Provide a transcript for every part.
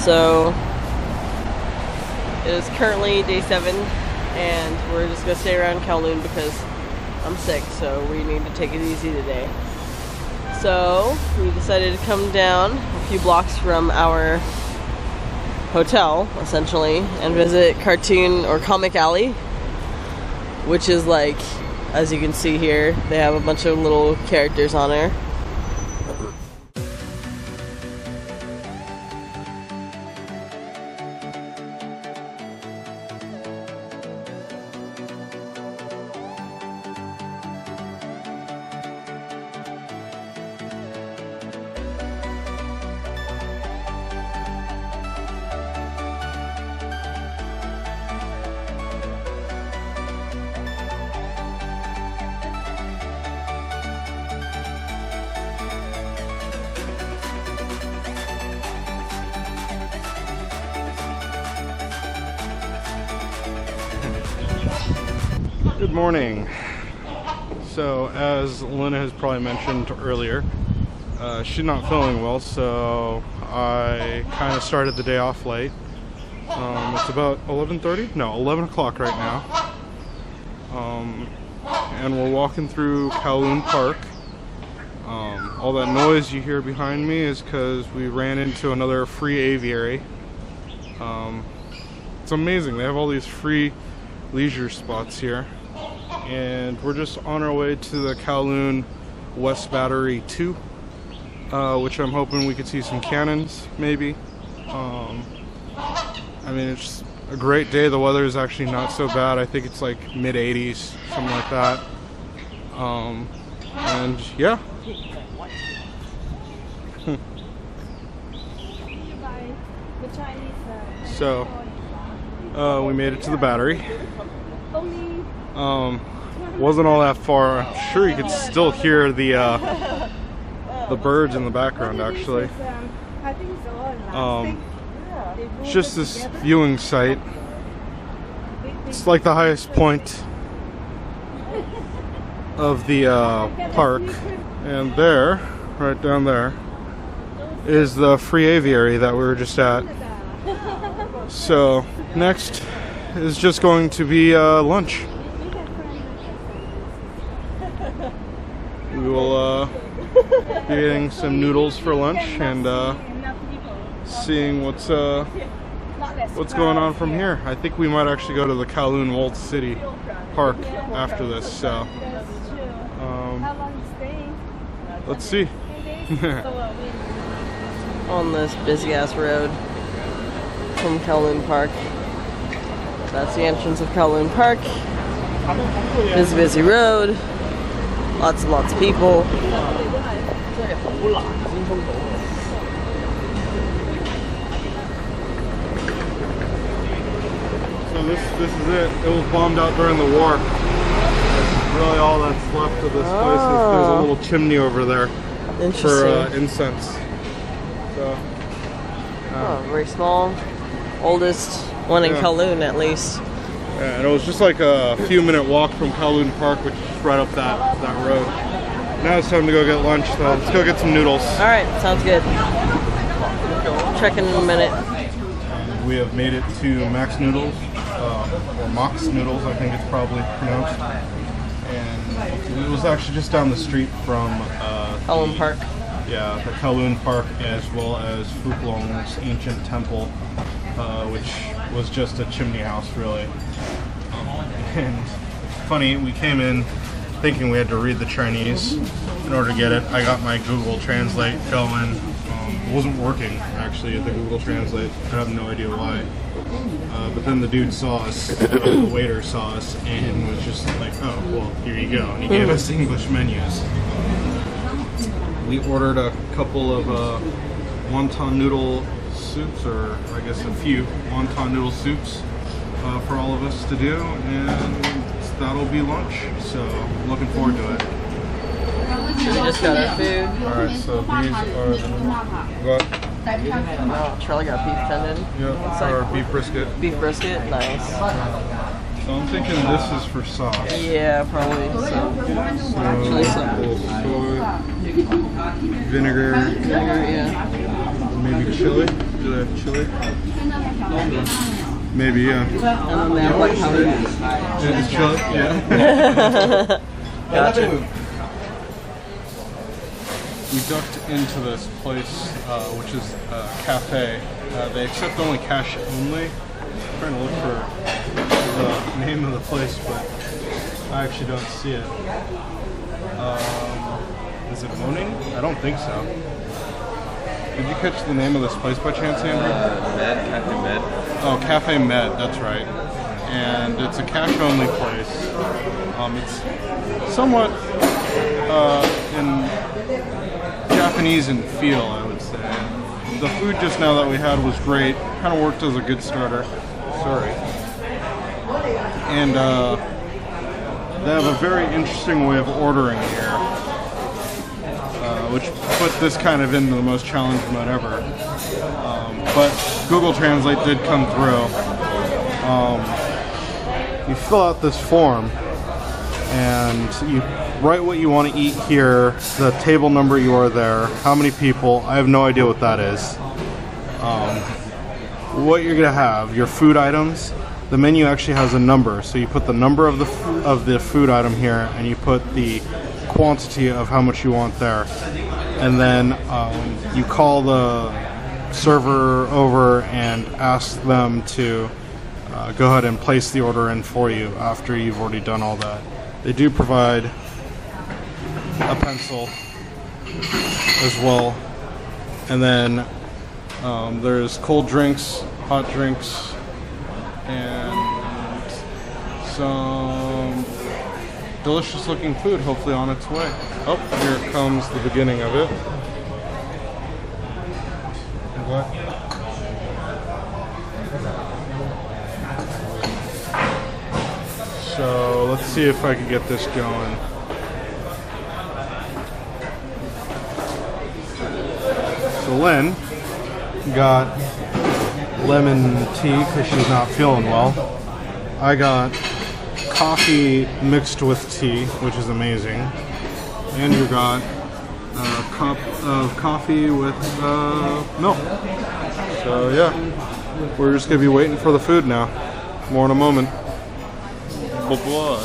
So it is currently day 7 and we're just gonna stay around Kowloon because I'm sick, so we need to take it easy today. So we decided to come down a few blocks from our hotel, essentially, and visit Cartoon or Comic Alley, which is like, as you can see here, they have a bunch of little characters on there. Good morning. So, as Lynn has probably mentioned earlier, she's not feeling well, so I kind of started the day off late. It's about 11:30? No, 11 o'clock right now. And we're walking through Kowloon Park. All that noise you hear behind me is because we ran into another free aviary. It's amazing. They have all these free leisure spots here. And we're just on our way to the Kowloon West Battery 2, which I'm hoping we could see some cannons, maybe. I mean, it's a great day. The weather is actually not so bad. I think it's like mid-80s, something like that. And yeah. So, we made it to the battery. Wasn't all that far. I'm sure you could still hear the birds in the background, actually. It's just this viewing site. It's like the highest point of the park. And there, right down there, is the free aviary that we were just at. So, next is just going to be lunch. We will be eating some noodles for lunch and seeing what's going on from here. I think we might actually go to the Kowloon Walled City Park after this. So let's see. On this busy ass road from Kowloon Park. That's the entrance of Kowloon Park. Busy road. Lots and lots of people. So this is it. It was bombed out during the war. That's really all that's left of this place. There's a little chimney over there for incense. So, very small. Oldest one in Kowloon, at least. Yeah, and it was just like a few minute walk from Kowloon Park, which is right up that road. Now it's time to go get lunch, so let's go get some noodles. Alright, sounds good. Check in a minute. We have made it to Max Noodles, or Mox Noodles, I think it's probably pronounced. And it was actually just down the street from Kowloon Park. Yeah, the Kowloon Park, as well as Fuklong's ancient temple, which was just a chimney house, really. And funny, we came in thinking we had to read the Chinese in order to get it. I got my Google Translate going. It wasn't working, actually, at the Google Translate. I have no idea why. But then the dude saw us, the waiter saw us, and was just like, oh, well, here you go. And he gave us English menus. We ordered a couple of wonton noodle soups, or I guess a few wonton noodle soups for all of us to do, and that'll be lunch. So looking forward to it. So we just got our food. Alright, so these are the what? Oh, Charlie got beef tendon. Yeah, or beef brisket. Beef brisket, nice. So I'm thinking this is for sauce. Yeah, probably. So actually, soy, vinegar, yeah. maybe chili. Do they have chili? Maybe, yeah. It's chili? Yeah. Gotcha. We ducked into this place, which is a cafe. They accept only cash only. I'm trying to look for the name of the place, but I actually don't see it. Is it Moaning? I don't think so. Did you catch the name of this place by chance, Andrew? Cafe Med. Oh, Cafe Med, that's right. And it's a cash-only place. It's somewhat in Japanese in feel, I would say. The food just now that we had was great. Kind of worked as a good starter. Sorry. And they have a very interesting way of ordering here, which put this kind of into the most challenging mode ever. But Google Translate did come through. You fill out this form and you write what you want to eat here, the table number you are there, how many people. I have no idea what that is. What you're gonna have, your food items. The menu actually has a number, so you put the number of the food item here, and you put the quantity of how much you want there, and then you call the server over and ask them to go ahead and place the order in for you after you've already done all that. They do provide a pencil as well, and then there's cold drinks, hot drinks, and some delicious looking food hopefully on its way. Oh, here comes the beginning of it. What? So let's see if I can get this going. So Lynn got lemon tea because she's not feeling well. I got coffee mixed with tea, which is amazing. Andrew got a cup of coffee with milk. So yeah, we're just gonna be waiting for the food now. More in a moment. Bye-bye.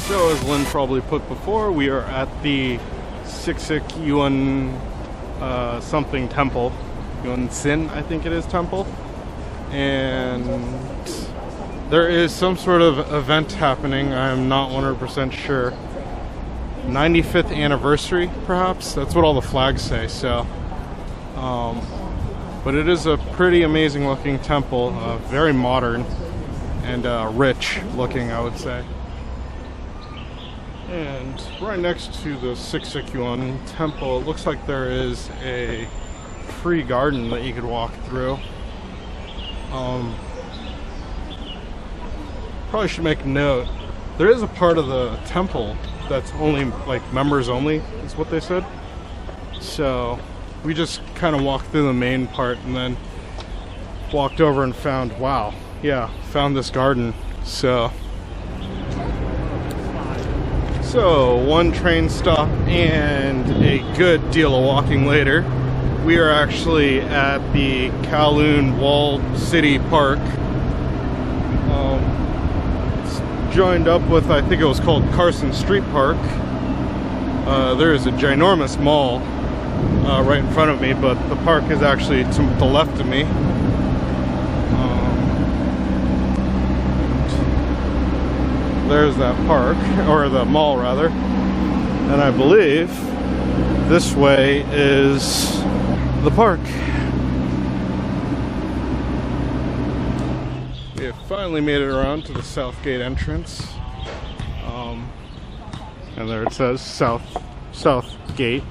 So as Lynn probably put before, we are at the Yuen something temple. Yuen Sin, I think it is, temple. And there is some sort of event happening. I'm not 100% sure. 95th anniversary, perhaps? That's what all the flags say, so. But it is a pretty amazing looking temple, very modern and rich looking, I would say. And right next to the Yuen temple, it looks like there is a free garden that you could walk through. Probably should make a note. There is a part of the temple that's only like members only, is what they said. So we just kind of walked through the main part and then walked over and found, wow, yeah, found this garden. So one train stop and a good deal of walking later, we are actually at the Kowloon Walled City Park. It's joined up with, I think it was called Carson Street Park. There is a ginormous mall right in front of me, but the park is actually to the left of me. There's that park, or the mall rather, and I believe this way is the park. We have finally made it around to the south gate entrance, and there it says south gate.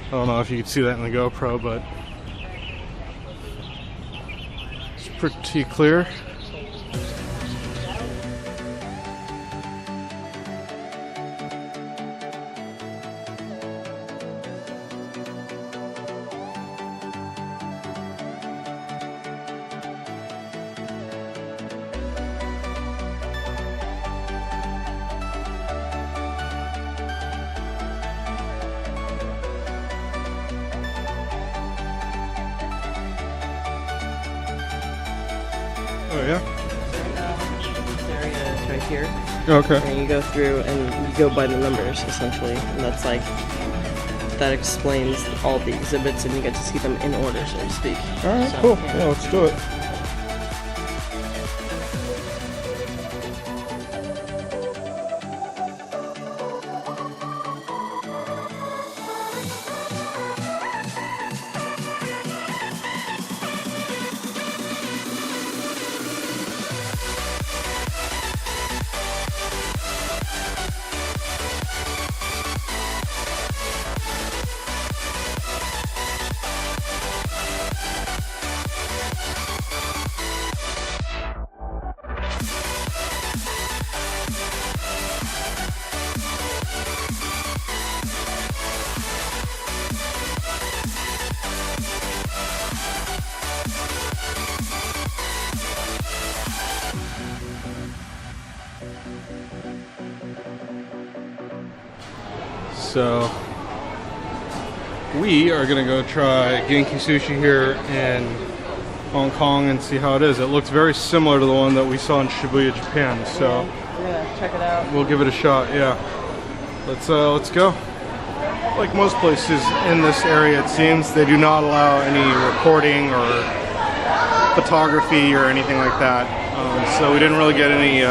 I don't know if you can see that in the GoPro, but it's pretty clear. Oh yeah? This area is right here. Okay. And you go through and you go by the numbers, essentially. And that's like, that explains all the exhibits and you get to see them in order, so to speak. Alright, So, cool. yeah. Yeah, let's do it. So we are gonna go try Genki Sushi here in Hong Kong and see how it is. It looks very similar to the one that we saw in Shibuya, Japan. So Yeah, check it out. we'll give it a shot. Yeah, let's go. Like most places in this area, it seems they do not allow any recording or photography or anything like that. So we didn't really get any.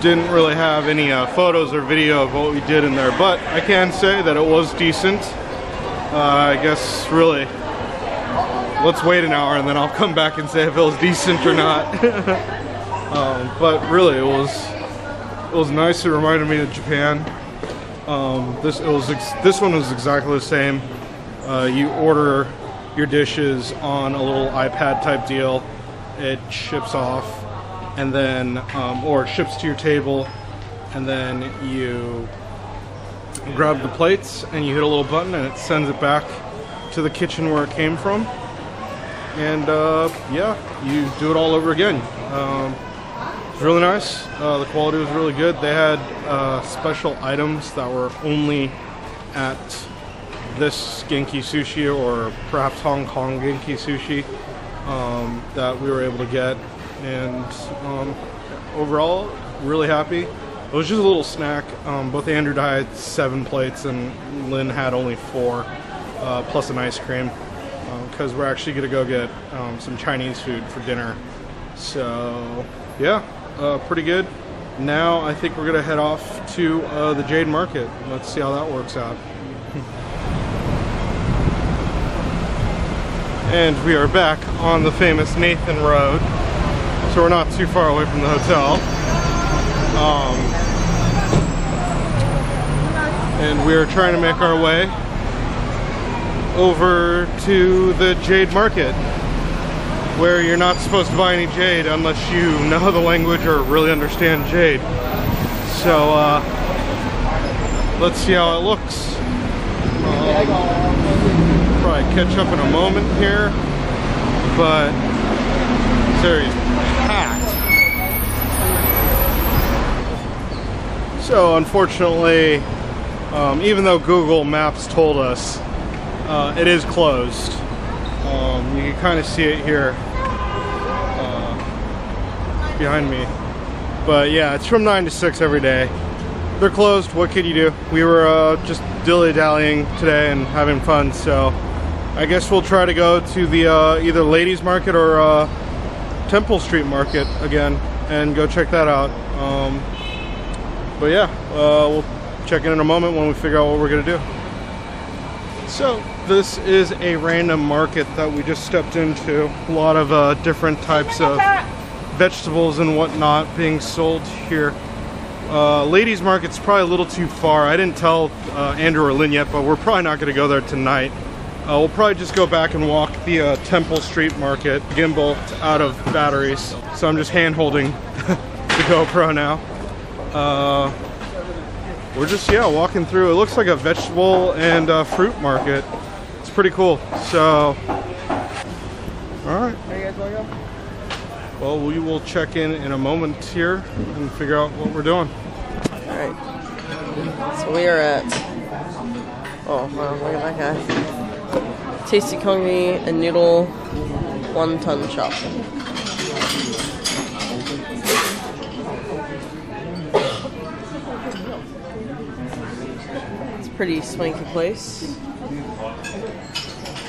Didn't really have any photos or video of what we did in there, but I can say that it was decent. I guess really, let's wait an hour and then I'll come back and say if it was decent or not. But really, it was nice. It reminded me of Japan. This one was exactly the same. You order your dishes on a little iPad type deal. It ships off. And then, or it ships to your table, and then you grab the plates and you hit a little button and it sends it back to the kitchen where it came from. And yeah, you do it all over again. It's really nice. The quality was really good. They had special items that were only at this Genki Sushi, or perhaps Hong Kong Genki Sushi, that we were able to get. and overall, really happy. It was just a little snack. Both Andrew and I had 7 plates, and Lynn had only 4, plus an ice cream, because we're actually gonna go get some Chinese food for dinner. So yeah, pretty good. Now I think we're gonna head off to the Jade Market. Let's see how that works out. And we are back on the famous Nathan Road, so we're not too far away from the hotel. And we are trying to make our way over to the Jade Market, where you're not supposed to buy any jade unless you know the language or really understand jade. So let's see how it looks. Probably catch up in a moment here, but seriously, packed. So unfortunately, even though Google Maps told us it is closed, you can kind of see it here behind me. But yeah, it's from 9 to 6 every day. They're closed. What can you do? We were just dilly-dallying today and having fun, so I guess we'll try to go to the either Ladies Market or Temple Street Market again and go check that out. But yeah, we'll check in a moment when we figure out what we're gonna do. So this is a random market that we just stepped into. A lot of different types of vegetables and whatnot being sold here. Ladies Market's probably a little too far. I didn't tell Andrew or Lynn yet, but we're probably not gonna go there tonight. We'll probably just go back and walk the Temple Street Market, gimbal out of batteries. So I'm just hand holding the GoPro now. We're just, yeah, walking through. It looks like a vegetable and fruit market. It's pretty cool. So, all right. Where you guys want to go? Well, we will check in a moment here and figure out what we're doing. All right. So we are at, oh, wow, look at that guy. Tasty Kongi and Noodle Wonton Shop. It's a pretty swanky place.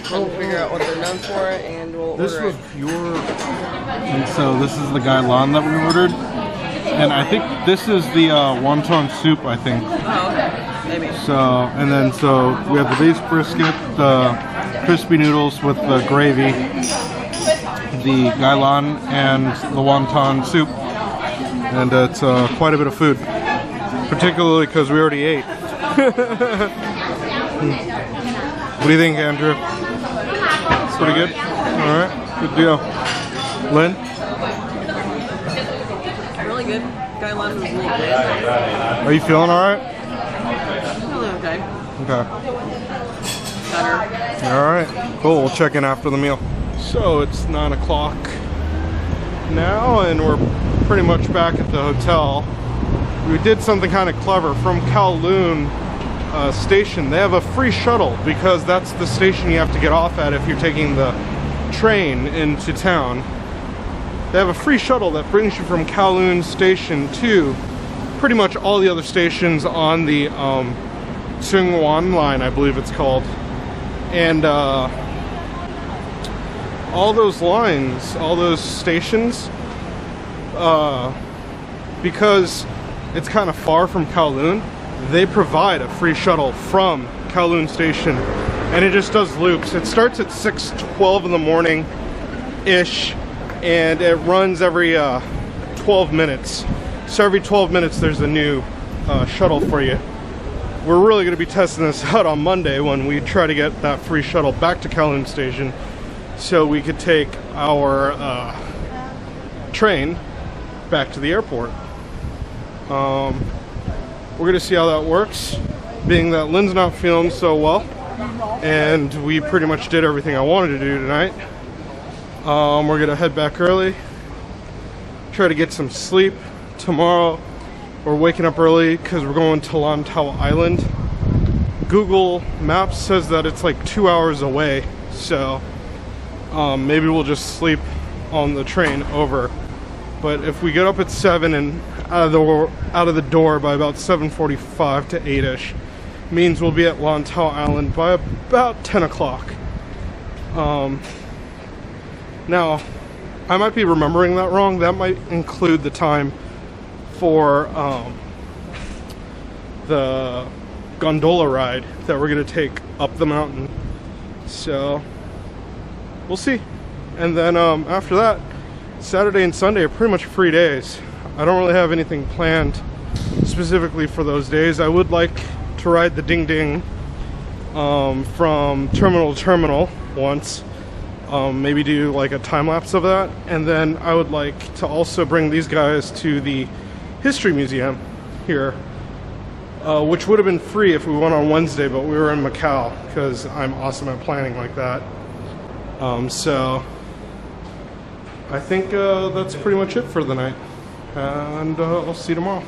Trying to figure out what they're known for, and we'll order. This was pure. And so this is the Gailan that we ordered, and I think this is the wonton soup. I think. Oh, okay. Maybe. So we have the beef brisket, the crispy noodles with the gravy, the Gailan, and the wonton soup, and it's quite a bit of food, particularly because we already ate. What do you think, Andrew? Pretty good? Alright, good deal. Lynn? Really good. Gailan was really good. Are you feeling alright? Feeling okay. Okay. Better. Alright, cool. We'll check in after the meal. So it's 9 o'clock now, and we're pretty much back at the hotel. We did something kind of clever. From Kowloon station, they have a free shuttle, because that's the station you have to get off at if you're taking the train into town. They have a free shuttle that brings you from Kowloon station to pretty much all the other stations on the Tsungwan line, I believe it's called. And all those lines, all those stations, because it's kind of far from Kowloon, they provide a free shuttle from Kowloon station, and it just does loops. It starts at 6:12 in the morning ish, and it runs every 12 minutes. So every 12 minutes there's a new shuttle for you. We're really going to be testing this out on Monday when we try to get that free shuttle back to Kowloon station, so we could take our train back to the airport. We're going to see how that works, being that Lynn's not feeling so well, and we pretty much did everything I wanted to do tonight. We're going to head back early, try to get some sleep. Tomorrow we're waking up early because we're going to Lantau Island. Google Maps says that it's like 2 hours away, so maybe we'll just sleep on the train over But if we get up at 7 and out of the door by about 7:45 to 8ish, means we'll be at Lantau Island by about 10 o'clock. Now, I might be remembering that wrong. That might include the time for the gondola ride that we're going to take up the mountain. So, we'll see. And then after that, Saturday and Sunday are pretty much free days. I don't really have anything planned specifically for those days. I would like to ride the Ding Ding from terminal to terminal once. Maybe do like a time lapse of that. And then I would like to also bring these guys to the History Museum here, which would have been free if we went on Wednesday, but we were in Macau because I'm awesome at planning like that. So I think that's pretty much it for the night, and I'll see you tomorrow.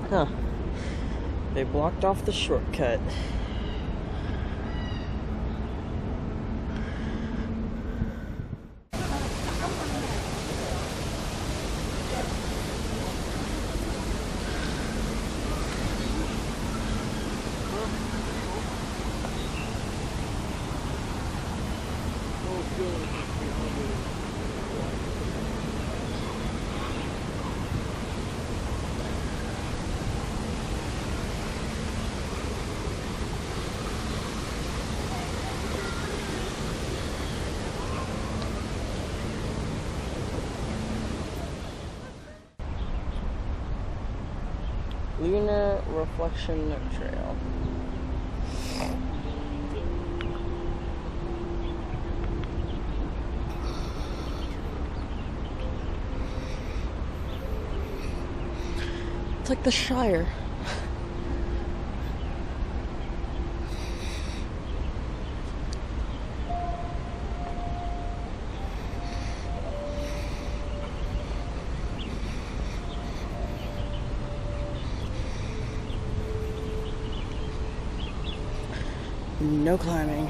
Huh. They blocked off the shortcut. Lunar Reflection Trail. It's like the Shire. No climbing.